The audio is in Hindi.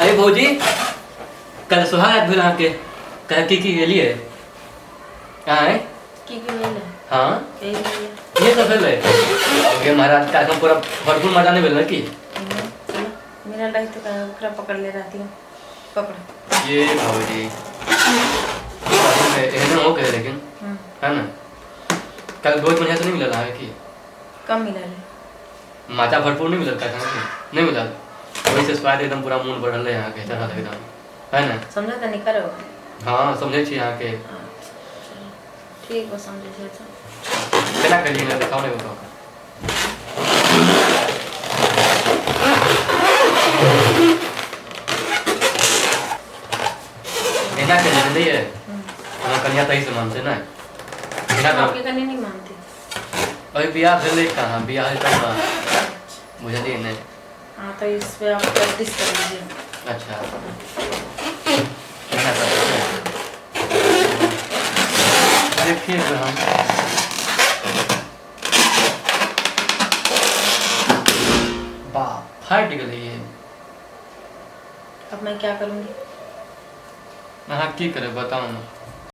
अरे भौजी कल सुहाग भेल अहाँके कह की गेलिए कहाँ है की भेलै हाँ ये तो भेलै ओके महाराज का पूरा भरपूर मजा नहीं भेल की चलो मेरा रही तो ओकरा पकड़ ले रहती हूँ पकड़ ये भौजी एहन हो गए लेकिन है ना कल बहुत बढ़िया से नहीं मिला है कि कम मिला ले माचा भरपूर नहीं मिलल का नहीं मिलल वही से स्वाद एकदम पूरा मूड बढ़ल है यहाँ के तरह एकदम है ना समझा तो नहीं करो हाँ समझे छी यहाँ के ठीक बस समझे छी केना करिए ना दिखाओ नहीं बताओ एना के नहीं है हम कन्या तही से मानते ना एना का आपके कन्या नहीं मानते अभी बियाह भेले कहां बियाह है तब बुझलिए ने हां तो इस पे आप प्रैक्टिस कर लीजिए अच्छा एना का देखिए हम बाप फाट गई है अब मैं क्या करूंगी हाँ की करे बताओ ना